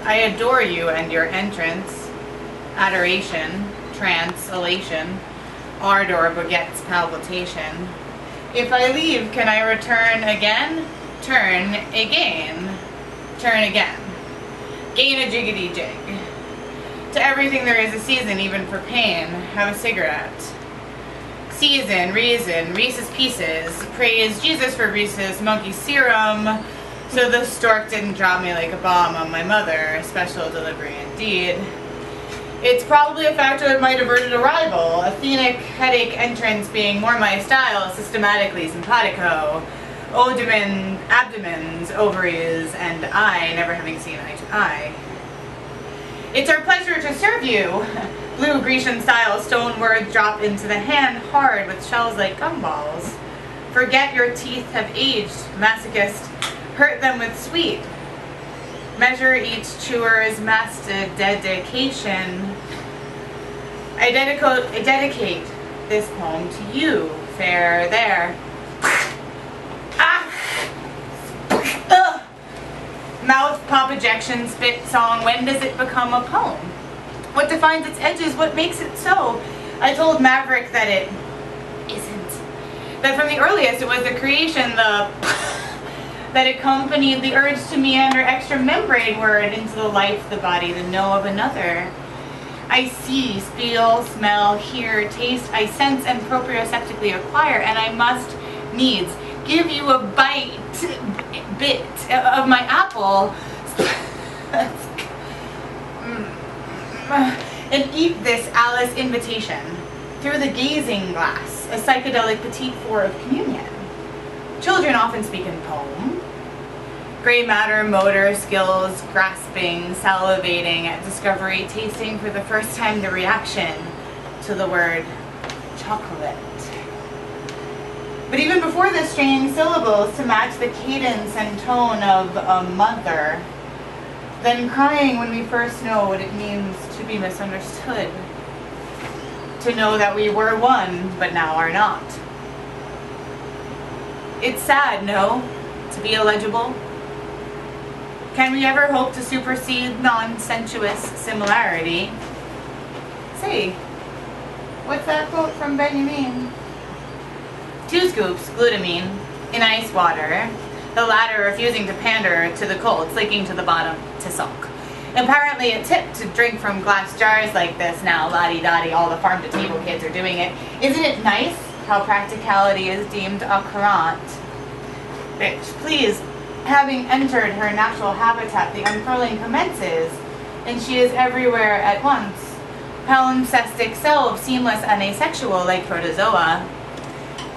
I adore you and your entrance, adoration, trance, elation, ardor begets palpitation. If I leave, can I return again? Turn again. Turn again. Gain a jiggity jig. To everything there is a season, even for pain. Have a cigarette. Season, reason, Reese's Pieces. Praise Jesus for Reese's monkey serum. So the stork didn't drop me like a bomb on my mother. Special delivery indeed. It's probably a factor of my diverted arrival. Athenic headache entrance being more my style, systematically simpatico. Odomen, abdomens, ovaries, and I never having seen eye to eye. It's our pleasure to serve you. Blue Grecian style stone words drop into the hand hard with shells like gumballs. Forget your teeth have aged, masochist. Hurt them with sweet. Measure each chewer's master dedication. I dedicate this poem to you, fair there. Ugh. Mouth, pop ejection, spit song, when does it become a poem? What defines its edges, what makes it so? I told Maverick that it isn't. That from the earliest it was the creation, that accompanied the urge to meander extra membrane word into the life, the body, the know of another. I see, feel, smell, hear, taste, I sense and proprioceptively acquire, and I must needs give you a bit of my apple and eat this Alice invitation through the gazing glass, a psychedelic petite four of communion. Children often speak in poem. Gray matter, motor skills, grasping, salivating at discovery, tasting for the first time the reaction to the word chocolate. But even before this, straining syllables to match the cadence and tone of a mother, then crying when we first know what it means to be misunderstood, to know that we were one, but now are not. It's sad, no, to be illegible. Can we ever hope to supersede non-sensuous similarity? Say, what's that quote from Benjamin? 2 scoops glutamine in ice water, the latter refusing to pander to the cold, slicking to the bottom to sulk. Apparently a tip to drink from glass jars like this now, la-di-da-di, all the farm-to-table kids are doing it. Isn't it nice how practicality is deemed a courant? Bitch, please. Having entered her natural habitat, the unfurling commences, and she is everywhere at once. Palimpsestic self, seamless and asexual like protozoa.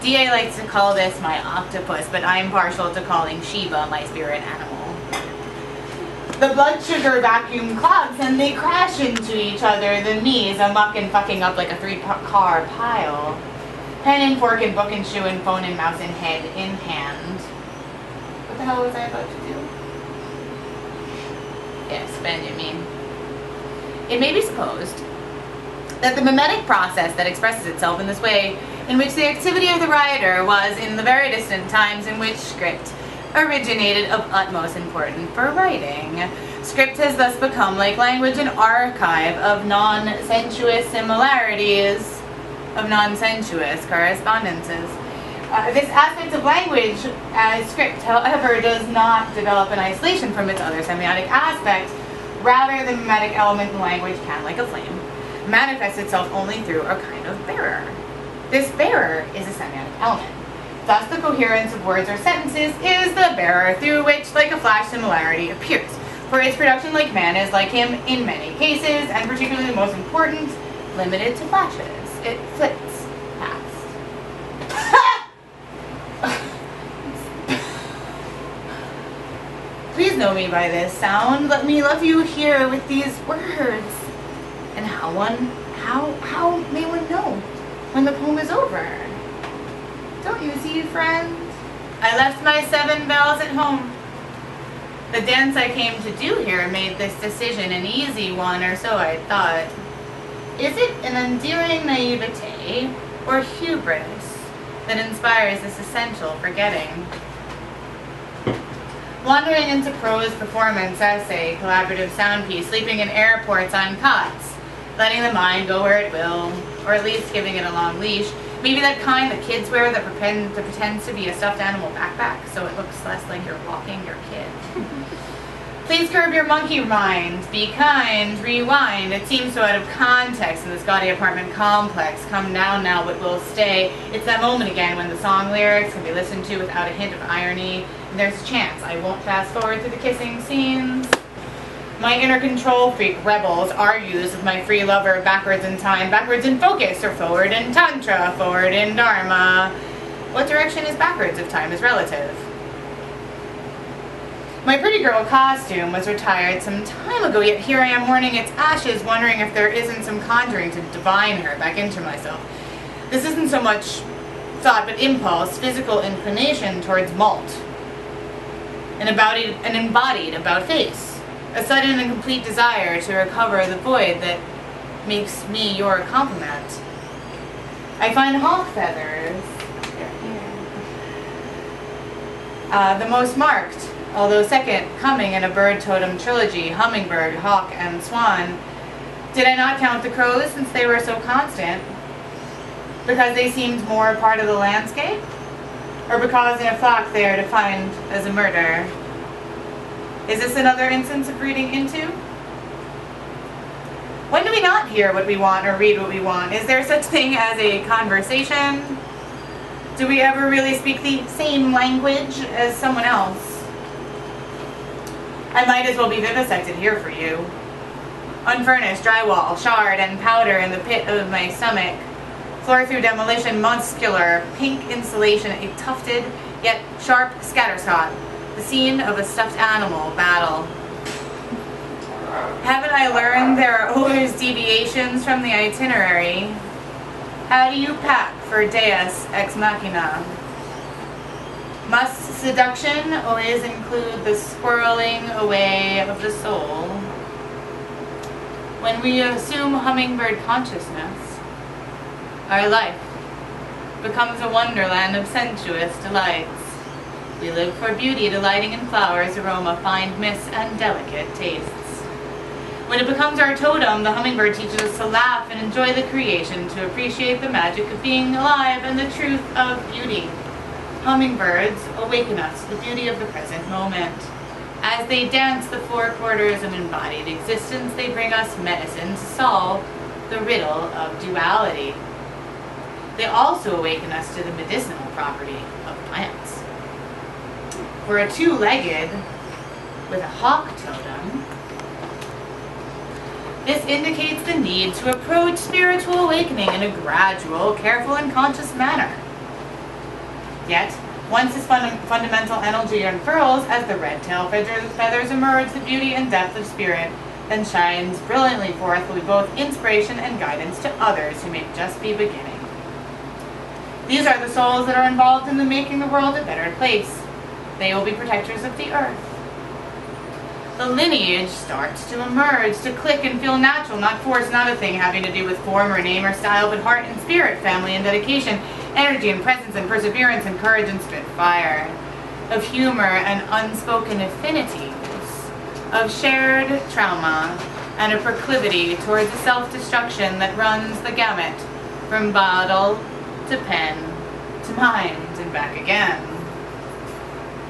DA likes to call this my octopus, but I'm partial to calling Shiva my spirit animal. The blood sugar vacuum clogs and they crash into each other, the me's amuck and fucking up like a 3-car pile. Pen and fork and book and shoe and phone and mouse and head in hand. What the hell was I about to do? Yes, Benjamin. It may be supposed that the mimetic process that expresses itself in this way, in which the activity of the writer was in the very distant times in which script originated, of utmost importance for writing. Script has thus become, like language, an archive of non-sensuous similarities, of non-sensuous correspondences. This aspect of language as script, however, does not develop in isolation from its other semiotic aspects. Rather, the mimetic element in language can, like a flame, manifest itself only through a kind of bearer. This bearer is a semiotic element. Thus, the coherence of words or sentences is the bearer through which, like a flash, similarity appears. For its production, like man, is like him in many cases, and particularly the most important, limited to flashes. It flits past. Please know me by this sound. Let me love you here with these words. And how may one know when the poem is over? Don't you see, friend? I left my 7 bells at home. The dance I came to do here made this decision an easy one, or so I thought. Is it an endearing naivete or hubris that inspires this essential forgetting? wandering into prose, performance, essay, collaborative sound piece, sleeping in airports on cots, letting the mind go where it will, or at least giving it a long leash. Maybe that kind that kids wear that pretends to be a stuffed animal backpack so it looks less like you're walking your kid. Please curb your monkey mind. Be kind. Rewind. It seems so out of context in this gaudy apartment complex. Come down now, but will stay. It's that moment again when the song lyrics can be listened to without a hint of irony. And there's a chance I won't fast forward through the kissing scenes. My inner control freak rebels argues with my free lover backwards in time, backwards in focus, or forward in tantra, forward in dharma. What direction is backwards if time is relative? My pretty girl costume was retired some time ago, yet here I am mourning its ashes, wondering if there isn't some conjuring to divine her back into myself. This isn't so much thought but impulse, physical inclination towards malt. An embodied about face. A sudden and complete desire to recover the void that makes me your complement. I find hawk feathers the most marked, although second coming in a bird totem trilogy, hummingbird, hawk, and swan. Did I not count the crows since they were so constant? Because they seemed more part of the landscape? Or because in a flock they are defined as a murder? Is this another instance of reading into? When do we not hear what we want or read what we want? Is there such thing as a conversation? Do we ever really speak the same language as someone else? I might as well be vivisected here for you. Unfurnished drywall, shard and powder in the pit of my stomach. Floor through demolition, muscular, pink insulation, a tufted yet sharp scattershot. The scene of a stuffed animal battle. Haven't I learned there are always deviations from the itinerary? How do you pack for Deus ex machina? Must seduction always include the squirreling away of the soul? When we assume hummingbird consciousness, our life becomes a wonderland of sensuous delights. We live for beauty, delighting in flowers, aroma, fine mists, and delicate tastes. When it becomes our totem, the hummingbird teaches us to laugh and enjoy the creation, to appreciate the magic of being alive and the truth of beauty. Hummingbirds awaken us to the beauty of the present moment. As they dance the four quarters of embodied existence, they bring us medicine to solve the riddle of duality. They also awaken us to the medicinal property of plants. For a two-legged with a hawk totem, this indicates the need to approach spiritual awakening in a gradual, careful, and conscious manner. Yet, once this fundamental energy unfurls, as the red tail feathers emerge, the beauty and depth of spirit then shines brilliantly forth, will be both inspiration and guidance to others who may just be beginning. These are the souls that are involved in the making the world a better place. They will be protectors of the earth. The lineage starts to emerge, to click and feel natural, not forced, not a thing having to do with form or name or style, but heart and spirit, family and dedication, energy and presence and perseverance and courage and spitfire, of humor and unspoken affinities, of shared trauma and a proclivity towards a self-destruction that runs the gamut from bottle to pen to mind and back again.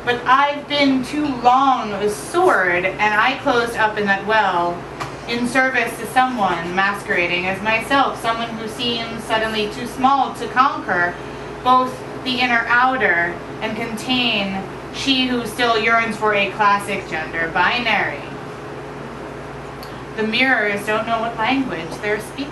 But I've been too long a sword, and I closed up in that well, in service to someone masquerading as myself, someone who seems suddenly too small to conquer both the inner outer and contain she who still yearns for a classic gender binary. The mirrors don't know what language they're speaking.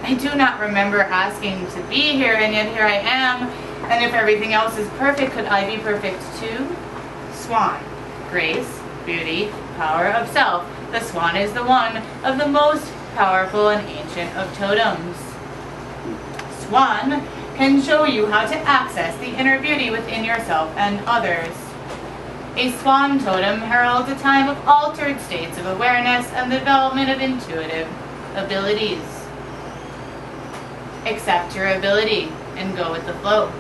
I do not remember asking to be here, and yet here I am. And if everything else is perfect, could I be perfect too? Swan. Grace, beauty, power of self. The swan is the one of the most powerful and ancient of totems. Swan can show you how to access the inner beauty within yourself and others. A swan totem heralds a time of altered states of awareness and the development of intuitive abilities. Accept your ability and go with the flow.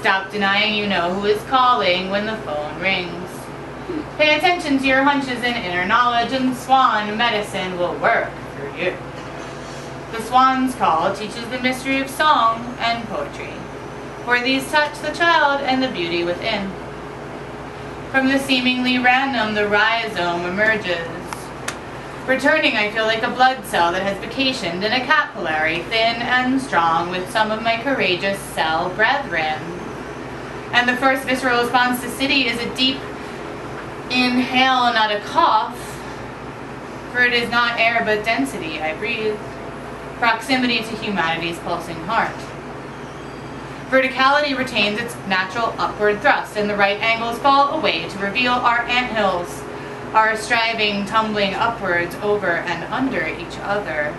Stop denying you know who is calling when the phone rings. Pay attention to your hunches and inner knowledge, and swan medicine will work for you. The swan's call teaches the mystery of song and poetry, for these touch the child and the beauty within. From the seemingly random, the rhizome emerges. Returning, I feel like a blood cell that has vacationed in a capillary, thin and strong, with some of my courageous cell brethren. And the first visceral response to city is a deep inhale, not a cough, for it is not air but density I breathe, proximity to humanity's pulsing heart. Verticality retains its natural upward thrust, and the right angles fall away to reveal our anthills, our striving, tumbling upwards over and under each other.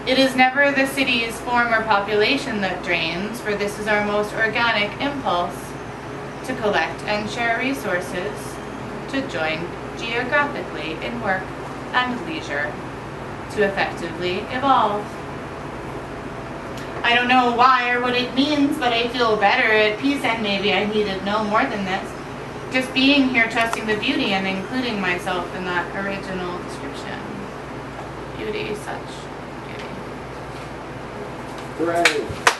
It is never the city's form or population that drains, for this is our most organic impulse, to collect and share resources, to join geographically in work and leisure, to effectively evolve. I don't know why or what it means, but I feel better at peace, and maybe I needed no more than this. Just being here, trusting the beauty, and including myself in that original description. Beauty, such beauty. Right.